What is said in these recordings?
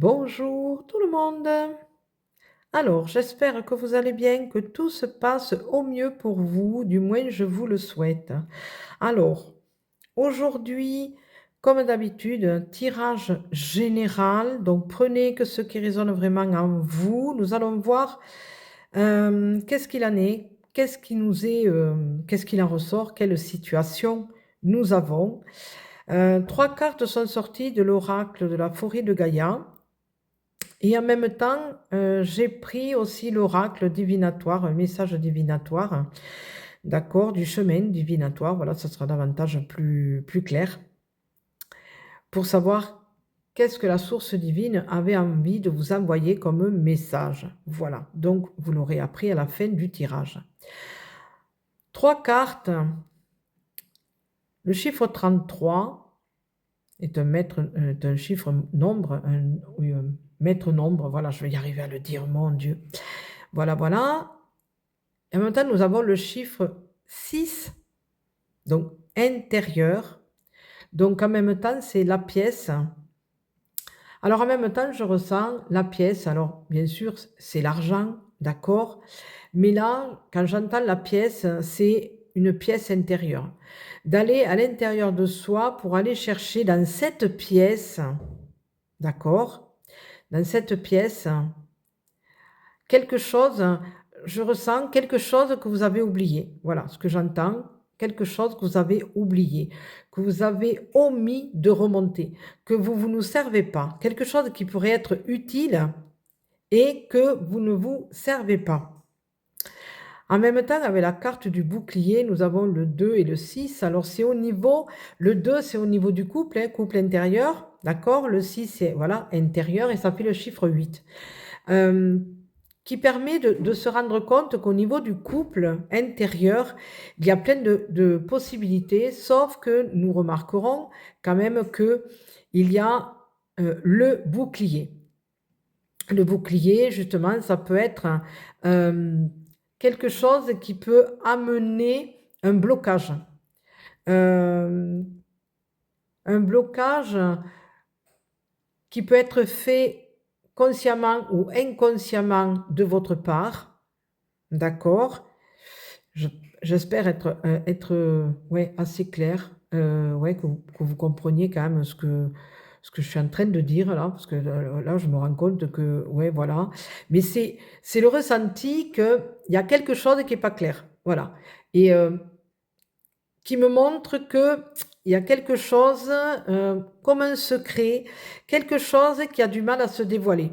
Bonjour tout le monde. Alors, j'espère que vous allez bien, que tout se passe au mieux pour vous, du moins je vous le souhaite. Alors, aujourd'hui, comme d'habitude, un tirage général, donc prenez que ce qui résonne vraiment en vous. Nous allons voir qu'est-ce qu'il en est, qu'est-ce qu'il en ressort, quelle situation nous avons. Trois cartes sont sorties de l'oracle de la forêt de Gaïa. Et en même temps, j'ai pris aussi l'oracle divinatoire, un message divinatoire, d'accord, du chemin divinatoire, voilà, ça sera davantage plus clair, pour savoir qu'est-ce que la source divine avait envie de vous envoyer comme message. Voilà, donc vous l'aurez appris à la fin du tirage. Trois cartes. Le chiffre 33 est un chiffre nombre, oui, un maître nombre, voilà, je vais y arriver à le dire, mon Dieu. Voilà, voilà. Et en même temps, nous avons le chiffre 6, donc intérieur. Donc en même temps, c'est la pièce. Alors en même temps, je ressens la pièce. Alors bien sûr, c'est l'argent, d'accord. Mais là, quand j'entends la pièce, c'est une pièce intérieure. D'aller à l'intérieur de soi pour aller chercher dans cette pièce, d'accord, dans cette pièce, quelque chose, je ressens quelque chose que vous avez oublié. Voilà ce que j'entends, quelque chose que vous avez oublié, que vous avez omis de remonter, que vous ne servez pas, quelque chose qui pourrait être utile et que vous ne vous servez pas. En même temps, avec la carte du bouclier, nous avons le 2 et le 6. Alors, c'est au niveau, le 2, c'est au niveau du couple, couple intérieur, d'accord. Le 6, c'est, voilà, intérieur, et ça fait le chiffre 8. Qui permet de se rendre compte qu'au niveau du couple intérieur, il y a plein de possibilités, sauf que nous remarquerons quand même qu'il y a le bouclier. Le bouclier, justement, ça peut être quelque chose qui peut amener un blocage. Un blocage qui peut être fait consciemment ou inconsciemment de votre part, d'accord. J'espère être ouais, assez clair, ouais, que vous compreniez quand même ce que je suis en train de dire là, parce que là, je me rends compte que, ouais, voilà. Mais c'est le ressenti qu'il y a quelque chose qui est pas clair, voilà. Et qui me montre qu'il y a quelque chose, comme un secret, quelque chose qui a du mal à se dévoiler.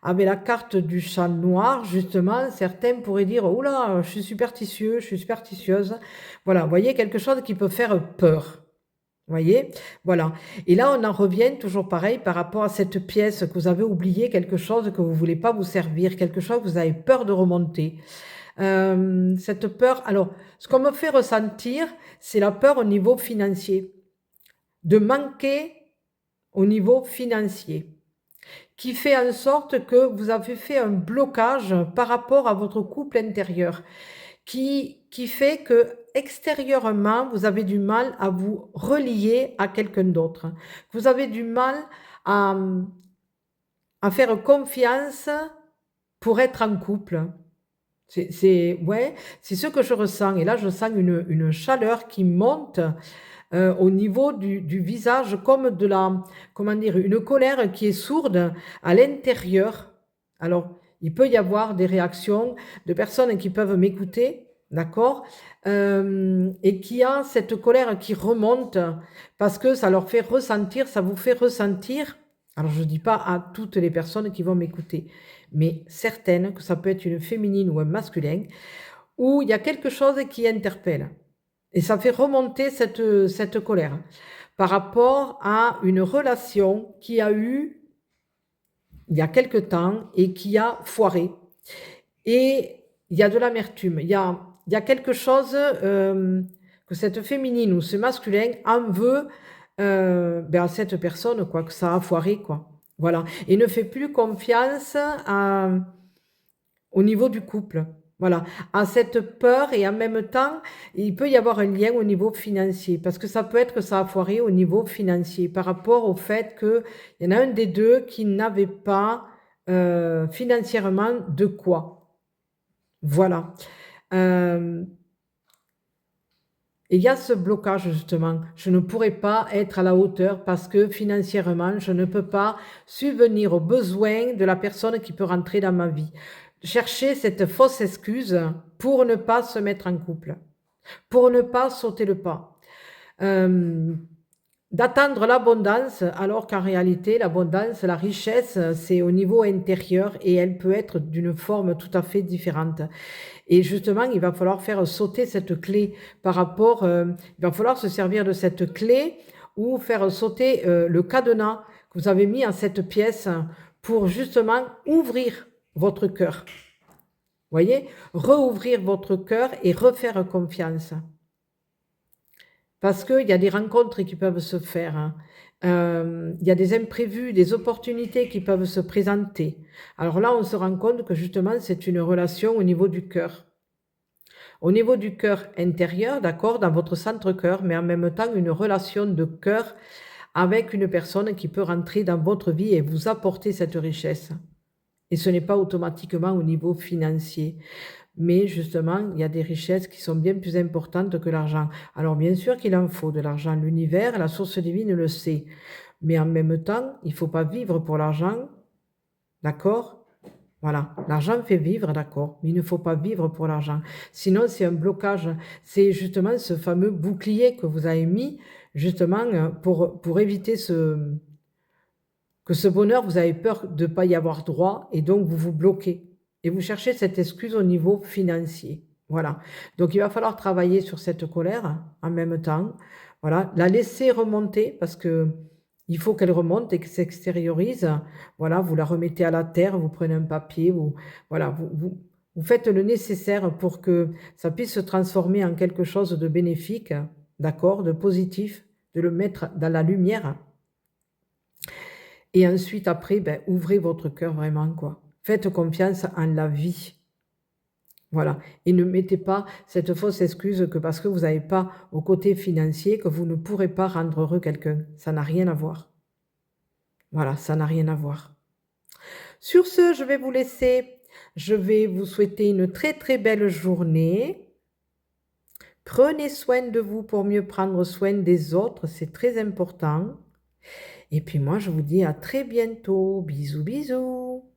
Avec la carte du chat noir, justement, certains pourraient dire: «Ouh là, je suis superstitieux, je suis superstitieuse». Voilà, vous voyez, quelque chose qui peut faire peur. Vous voyez? Voilà. Et là, on en revient toujours pareil par rapport à cette pièce que vous avez oublié, quelque chose que vous ne voulez pas vous servir, quelque chose que vous avez peur de remonter. Cette peur, alors, ce qu'on me fait ressentir, c'est la peur au niveau financier, de manquer au niveau financier, qui fait en sorte que vous avez fait un blocage par rapport à votre couple intérieur, qui fait que extérieurement, vous avez du mal à vous relier à quelqu'un d'autre. Vous avez du mal à, à faire confiance pour être en couple. Ouais, c'est ce que je ressens. Et là, je sens une chaleur qui monte au niveau du visage, comme de la, comment dire, une colère qui est sourde à l'intérieur. Alors, il peut y avoir des réactions de personnes qui peuvent m'écouter, d'accord, et qui a cette colère qui remonte parce que ça leur fait ressentir, ça vous fait ressentir. Alors, je ne dis pas à toutes les personnes qui vont m'écouter, mais certaines, que ça peut être une féminine ou un masculin, où il y a quelque chose qui interpelle. Et ça fait remonter cette colère par rapport à une relation qui a eu il y a quelque temps et qui a foiré. Et il y a de l'amertume. Il y a quelque chose que cette féminine ou ce masculin en veut à cette personne, quoi, que ça a foiré, quoi. Voilà. Et ne fait plus confiance au niveau du couple. Voilà, à cette peur et en même temps, il peut y avoir un lien au niveau financier parce que ça peut être que ça a foiré au niveau financier par rapport au fait qu'il y en a un des deux qui n'avait pas financièrement de quoi. Voilà. Euh, Et il y a ce blocage justement. Je ne pourrais pas être à la hauteur parce que financièrement, je ne peux pas subvenir aux besoins de la personne qui peut rentrer dans ma vie. Chercher cette fausse excuse pour ne pas se mettre en couple, pour ne pas sauter le pas. Euh, D'attendre l'abondance alors qu'en réalité, l'abondance, la richesse, c'est au niveau intérieur et elle peut être d'une forme tout à fait différente. Et justement, il va falloir faire sauter cette clé par rapport, il va falloir se servir de cette clé ou faire sauter le cadenas que vous avez mis en cette pièce pour justement ouvrir votre cœur. Voyez, rouvrir votre cœur et refaire confiance. Parce qu'il y a des rencontres qui peuvent se faire, hein. Il y a des imprévus, des opportunités qui peuvent se présenter. Alors là, on se rend compte que justement, c'est une relation au niveau du cœur. Au niveau du cœur intérieur, d'accord, dans votre centre-cœur, mais en même temps une relation de cœur avec une personne qui peut rentrer dans votre vie et vous apporter cette richesse. Et ce n'est pas automatiquement au niveau financier. Mais justement, il y a des richesses qui sont bien plus importantes que l'argent. Alors bien sûr qu'il en faut de l'argent. L'univers, la source divine le sait. Mais en même temps, il ne faut pas vivre pour l'argent, d'accord? Voilà, l'argent fait vivre, d'accord, mais il ne faut pas vivre pour l'argent. Sinon, c'est un blocage. C'est justement ce fameux bouclier que vous avez mis, justement, pour éviter que ce bonheur, vous avez peur de ne pas y avoir droit et donc vous vous bloquez. Et vous cherchez cette excuse au niveau financier. Voilà. Donc, il va falloir travailler sur cette colère en même temps. Voilà. La laisser remonter parce que il faut qu'elle remonte et qu'elle s'extériorise. Voilà. Vous la remettez à la terre, vous prenez un papier, voilà, vous faites le nécessaire pour que ça puisse se transformer en quelque chose de bénéfique, d'accord, de positif, de le mettre dans la lumière. Et ensuite, après, ben, ouvrez votre cœur vraiment, quoi. Faites confiance en la vie. Voilà. Et ne mettez pas cette fausse excuse que parce que vous n'avez pas au côté financier, que vous ne pourrez pas rendre heureux quelqu'un. Ça n'a rien à voir. Voilà, ça n'a rien à voir. Sur ce, je vais vous laisser. Je vais vous souhaiter une très très belle journée. Prenez soin de vous pour mieux prendre soin des autres, c'est très important. Et puis moi, je vous dis à très bientôt. Bisous, bisous.